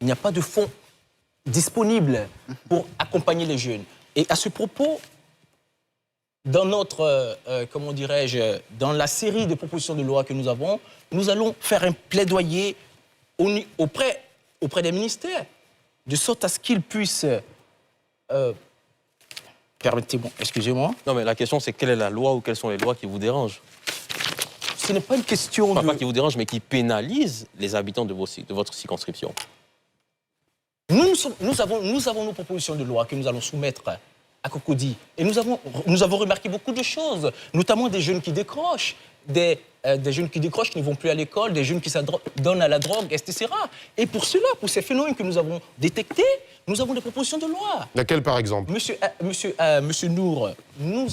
il n'y a pas de fonds disponibles pour accompagner les jeunes. Et à ce propos, dans notre, comment dirais-je, dans la série de propositions de loi que nous avons, nous allons faire un plaidoyer auprès des ministères, de sorte à ce qu'ils puissent... permettez-moi, excusez-moi. Non, mais la question, c'est quelle est la loi ou quelles sont les lois qui vous dérangent? Ce n'est pas une question Pas qui vous dérangent, mais qui pénalisent les habitants de votre circonscription. Nous avons nos propositions de loi que nous allons soumettre à Cocody. Et nous avons remarqué beaucoup de choses, notamment des jeunes qui décrochent, des jeunes qui décrochent, qui ne vont plus à l'école, des jeunes qui s'adonnent à la drogue, etc. Et pour cela, pour ces phénomènes que nous avons détectés, nous avons des propositions de loi. Laquelle, par exemple? Monsieur Nour, nous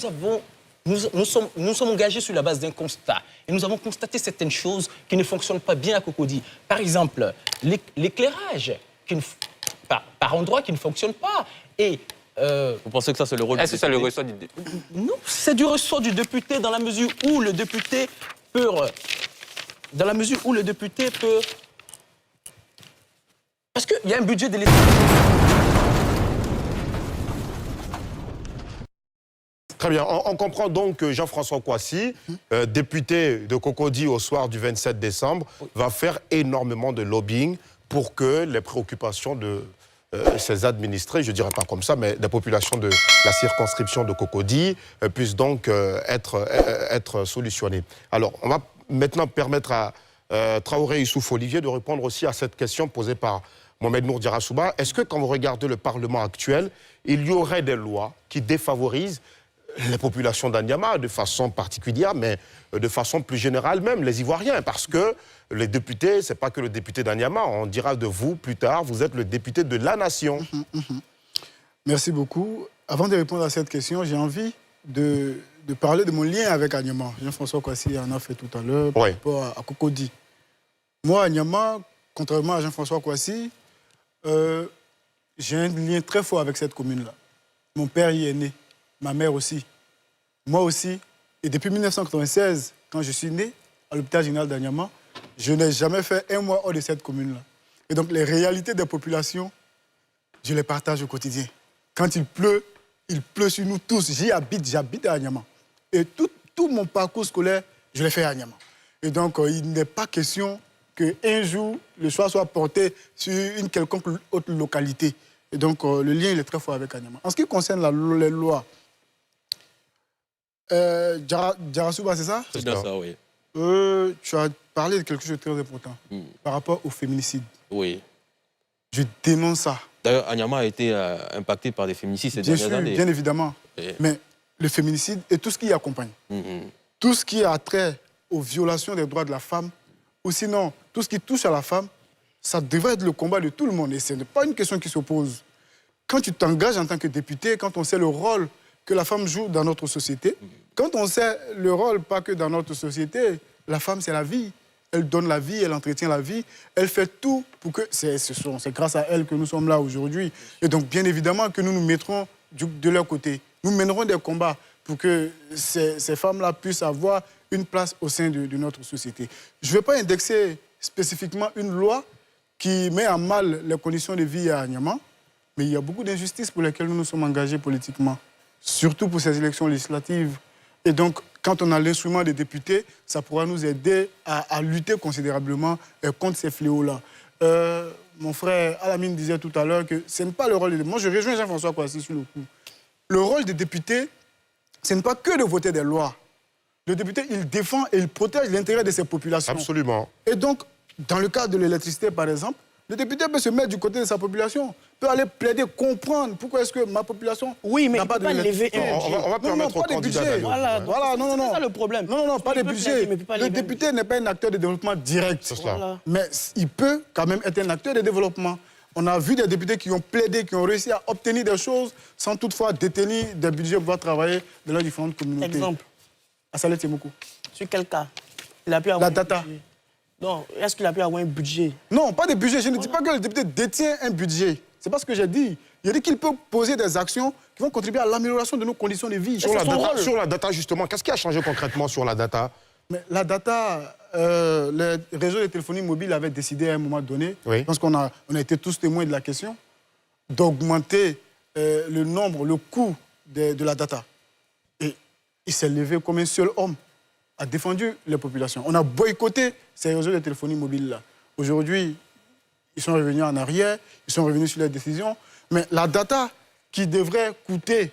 sommes engagés sur la base d'un constat. Et nous avons constaté certaines choses qui ne fonctionnent pas bien à Cocody. Par exemple, l'éclairage, par endroits qui ne fonctionne pas. Et vous pensez que ça, c'est le rôle du député? Est-ce que c'est le ressort du député? non, c'est du ressort du député dans la mesure où le député peut... Parce qu'il y a un budget de l'État. Très bien. On comprend donc que Jean-François Kouassi, député de Cocody au soir du 27 décembre, va faire énormément de lobbying pour que les préoccupations de ses administrés, je ne dirais pas comme ça, mais des populations de la circonscription de Cocody puissent donc être solutionnées. Alors, on va maintenant permettre à Traoré Youssouf Olivier de répondre aussi à cette question posée par Mohamed Nour Djarassouba. Est-ce que quand vous regardez le Parlement actuel, il y aurait des lois qui défavorisent les populations d'Anyama de façon particulière, mais de façon plus générale même, les Ivoiriens, parce que les députés, ce n'est pas que le député d'Anyama, on dira de vous plus tard, vous êtes le député de la nation. Merci beaucoup. Avant de répondre à cette question, j'ai envie de parler de mon lien avec Anyama. Jean-François Kouassi en a fait tout à l'heure par rapport à Cocody. Moi, Anyama, contrairement à Jean-François Kouassi, j'ai un lien très fort avec cette commune-là. Mon père y est né. Ma mère aussi, moi aussi. Et depuis 1996, quand je suis né à l'hôpital général d'Anyama, je n'ai jamais fait un mois hors de cette commune-là. Et donc les réalités des populations, je les partage au quotidien. Quand il pleut sur nous tous. J'habite à Anyama. Et tout mon parcours scolaire, je l'ai fait à Anyama. Et donc il n'est pas question qu'un jour, le choix soit porté sur une quelconque autre localité. Et donc le lien, il est très fort avec Anyama. En ce qui concerne les lois, Djarassouba, c'est ça? C'est bien ça, oui. Tu as parlé de quelque chose de très important par rapport au féminicide. Oui. Je dénonce ça. D'ailleurs, Anyama a été impacté par des féminicides ces dernières années. Bien évidemment. Mais le féminicide et tout ce qui y accompagne, tout ce qui a trait aux violations des droits de la femme, ou sinon tout ce qui touche à la femme, ça devrait être le combat de tout le monde. Et ce n'est pas une question qui s'oppose. Quand tu t'engages en tant que député, quand on sait le rôle que la femme joue dans notre société, quand on sait le rôle, pas que dans notre société, la femme, c'est la vie. Elle donne la vie, elle entretient la vie, elle fait tout pour que... C'est grâce à elle que nous sommes là aujourd'hui. Et donc, bien évidemment, que nous nous mettrons de leur côté. Nous mènerons des combats pour que ces femmes-là puissent avoir une place au sein de notre société. Je ne vais pas indexer spécifiquement une loi qui met à mal les conditions de vie à Anyama, mais il y a beaucoup d'injustices pour lesquelles nous nous sommes engagés politiquement, surtout pour ces élections législatives. Et donc, quand on a l'instrument des députés, ça pourra nous aider à lutter considérablement contre ces fléaux-là. Mon frère Alamine disait tout à l'heure que ce n'est pas le rôle des députés. Moi, je rejoins Jean-François Kouassi sur le coup. Le rôle des députés, ce n'est pas que de voter des lois. Le député, il défend et il protège l'intérêt de ses populations. Absolument. Et donc, dans le cas de l'électricité, par exemple, le député peut se mettre du côté de sa population, peut aller plaider, comprendre pourquoi est-ce que ma population n'a pas de l'électricité. On va permettre au candidat. Voilà, non. C'est ça le problème. Non, pas de budget. Le député n'est pas un acteur de développement direct. C'est cela. Mais il peut quand même être un acteur de développement. On a vu des députés qui ont plaidé, qui ont réussi à obtenir des choses sans toutefois détenir des budgets pour pouvoir travailler dans leurs différentes communautés. Exemple. Assalé Tiemoku. Sur quel cas? Il a pu avoir La data. Non, est-ce qu'il a pu avoir un budget? Non, pas de budget. Je ne dis pas que le député détient un budget. C'est pas ce que j'ai dit. Il a dit qu'il peut poser des actions qui vont contribuer à l'amélioration de nos conditions de vie. Sur la data, justement, qu'est-ce qui a changé concrètement sur la data? Mais la data, les réseaux de téléphonie mobile avaient décidé à un moment donné, Oui. je pense qu'on a été tous témoins de la question, d'augmenter le nombre, le coût de la data. Et il s'est levé comme un seul homme, a défendu les populations. On a boycotté ces réseaux de téléphonie mobile-là. Aujourd'hui, ils sont revenus en arrière, ils sont revenus sur les décisions. Mais la data qui devrait coûter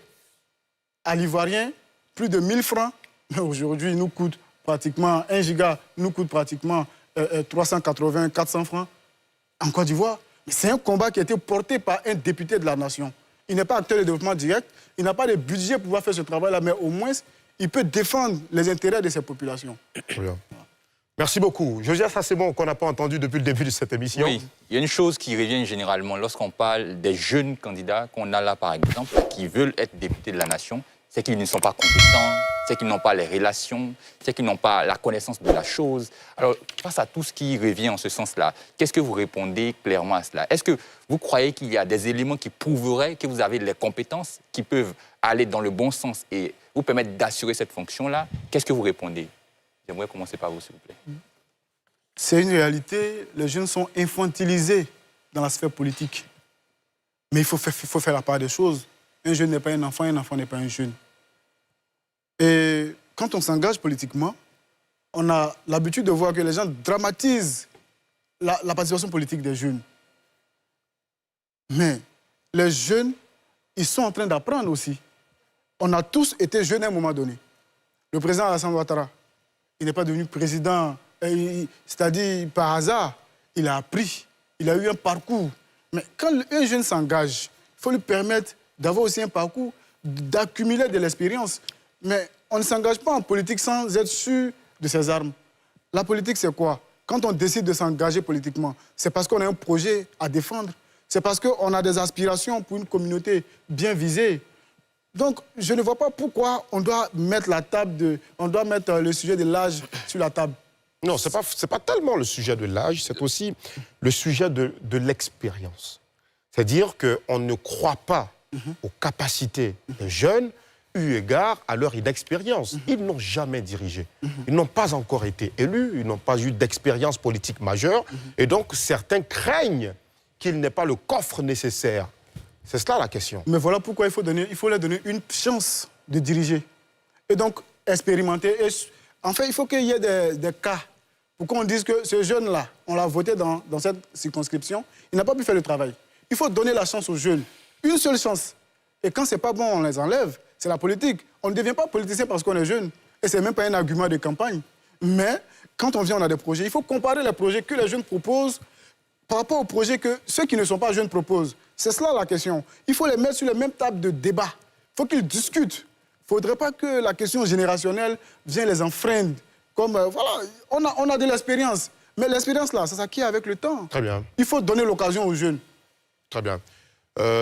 à l'Ivoirien plus de 1000 francs, aujourd'hui, nous coûte pratiquement 1 giga, nous coûte pratiquement 380, 400 francs en Côte d'Ivoire. C'est un combat qui a été porté par un député de la nation. Il n'est pas acteur de développement direct, il n'a pas de budget pour pouvoir faire ce travail-là, mais au moins, il peut défendre les intérêts de ces populations. Très bien. Merci beaucoup. Josias, ça c'est bon qu'on n'a pas entendu depuis le début de cette émission. Oui, il y a une chose qui revient généralement lorsqu'on parle des jeunes candidats qu'on a là, par exemple, qui veulent être députés de la nation, c'est qu'ils ne sont pas compétents, c'est qu'ils n'ont pas les relations, c'est qu'ils n'ont pas la connaissance de la chose. Alors, face à tout ce qui revient en ce sens-là, qu'est-ce que vous répondez clairement à cela? Est-ce que vous croyez qu'il y a des éléments qui prouveraient que vous avez les compétences qui peuvent aller dans le bon sens et vous permettre d'assurer cette fonction-là? Qu'est-ce que vous répondez? J'aimerais commencer par vous, s'il vous plaît. C'est une réalité, les jeunes sont infantilisés dans la sphère politique. Mais il faut faire la part des choses. Un jeune n'est pas un enfant n'est pas un jeune. Et quand on s'engage politiquement, on a l'habitude de voir que les gens dramatisent la participation politique des jeunes. Mais les jeunes, ils sont en train d'apprendre aussi. On a tous été jeunes à un moment donné. Le président Alassane Ouattara, il n'est pas devenu président, c'est-à-dire par hasard. Il a appris, il a eu un parcours. Mais quand un jeune s'engage, il faut lui permettre d'avoir aussi un parcours, d'accumuler de l'expérience. Mais on ne s'engage pas en politique sans être sûr de ses armes. La politique, c'est quoi? Quand on décide de s'engager politiquement, c'est parce qu'on a un projet à défendre. C'est parce qu'on a des aspirations pour une communauté bien visée. Donc, je ne vois pas pourquoi on doit mettre le sujet de l'âge sur la table. Non, ce n'est pas tellement le sujet de l'âge, c'est aussi le sujet de l'expérience. C'est-à-dire qu'on ne croit pas aux capacités des jeunes eu égard à leur inexpérience. Ils n'ont jamais dirigé. Ils n'ont pas encore été élus, ils n'ont pas eu d'expérience politique majeure. Et donc, certains craignent qu'il n'ait pas le coffre nécessaire. C'est cela la question. Mais voilà pourquoi il faut leur donner une chance de diriger. Et donc, expérimenter. Et, en fait, il faut qu'il y ait des cas pour qu'on dise que ce jeune-là, on l'a voté dans cette circonscription, il n'a pas pu faire le travail. Il faut donner la chance aux jeunes. Une seule chance. Et quand c'est pas bon, on les enlève. C'est la politique. On ne devient pas politicien parce qu'on est jeune. Et ce n'est même pas un argument de campagne. Mais quand on vient, on a des projets. Il faut comparer les projets que les jeunes proposent par rapport aux projets que ceux qui ne sont pas jeunes proposent. C'est cela la question. Il faut les mettre sur les mêmes tables de débat. Il faut qu'ils discutent. Il ne faudrait pas que la question générationnelle vienne les enfreindre. Comme, voilà, on a de l'expérience. Mais l'expérience, là, ça s'acquiert avec le temps. Très bien. Il faut donner l'occasion aux jeunes. Très bien.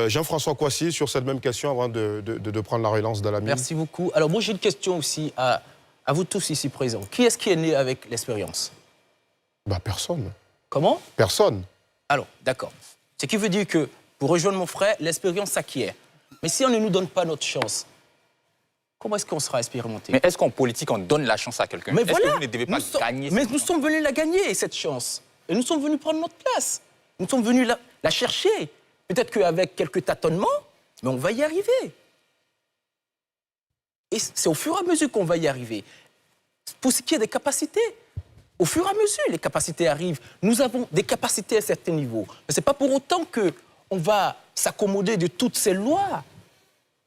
Jean-François Kouassi, sur cette même question, avant de prendre la relance de la mine. Merci beaucoup. Alors, moi, j'ai une question aussi à vous tous ici présents. Qui est-ce qui est né avec l'expérience? Personne. Comment? Personne. Alors, d'accord. Ce qui veut dire que, pour rejoindre mon frère, l'expérience s'acquiert. Mais si on ne nous donne pas notre chance, comment est-ce qu'on sera expérimenté? Mais est-ce qu'en politique, on donne la chance à quelqu'un? Mais est-ce voilà, que vous ne devez pas gagner mais cette nous chance? sommes venus la gagner, cette chance. Et nous sommes venus prendre notre place. Nous sommes venus la chercher. Peut-être qu'avec quelques tâtonnements, mais on va y arriver. Et c'est au fur et à mesure qu'on va y arriver. Pour ce qui est des capacités, au fur et à mesure, les capacités arrivent. Nous avons des capacités à certains niveaux. Mais ce n'est pas pour autant qu'on va s'accommoder de toutes ces lois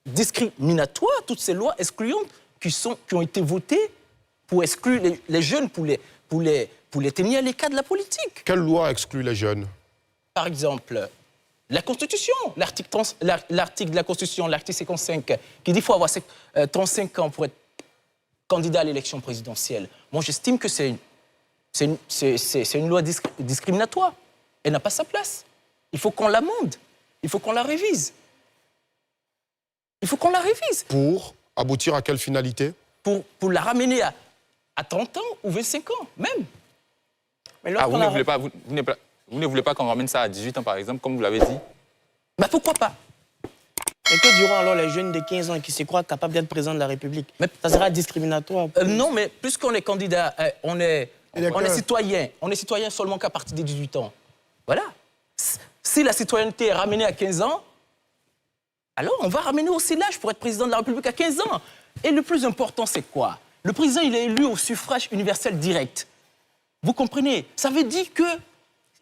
discriminatoires, toutes ces lois excluantes qui ont été votées pour exclure les jeunes, pour les tenir à l'écart de la politique. Quelle loi exclut les jeunes? Par exemple, la Constitution, l'article de la Constitution, l'article 55, qui dit qu'il faut avoir 35 ans pour être candidat à l'élection présidentielle. Moi, j'estime que c'est une loi discriminatoire. Elle n'a pas sa place. Il faut qu'on l'amende. Il faut qu'on la révise. Il faut qu'on la révise. Pour aboutir à quelle finalité? Pour la ramener à 30 ans ou 25 ans, même. Mais Ah, vous ne voulez pas qu'on ramène ça à 18 ans, par exemple, comme vous l'avez dit? Pourquoi pas? Et que diront alors les jeunes de 15 ans qui se croient capables d'être président de la République? Mais- Ça sera discriminatoire. Non, mais puisqu'on est candidat, on est Électeur. citoyen. On est citoyen seulement qu'à partir de 18 ans. Voilà. Si la citoyenneté est ramenée à 15 ans, alors on va ramener aussi l'âge pour être président de la République à 15 ans. Et le plus important, c'est quoi? Le président, il est élu au suffrage universel direct. Vous comprenez? Ça veut dire que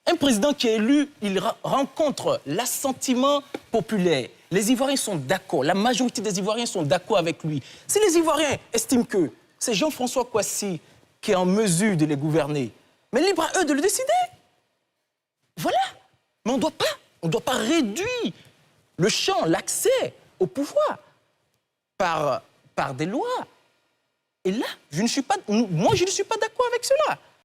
un président qui est élu, il rencontre l'assentiment populaire. Les Ivoiriens sont d'accord. La majorité des Ivoiriens sont d'accord avec lui. Si les Ivoiriens estiment que c'est Jean-François Kouassi qui est en mesure de les gouverner, mais libre à eux de le décider. Voilà. Mais on ne doit pas réduire le champ, l'accès au pouvoir par des lois. Et là, moi, je ne suis pas d'accord avec cela.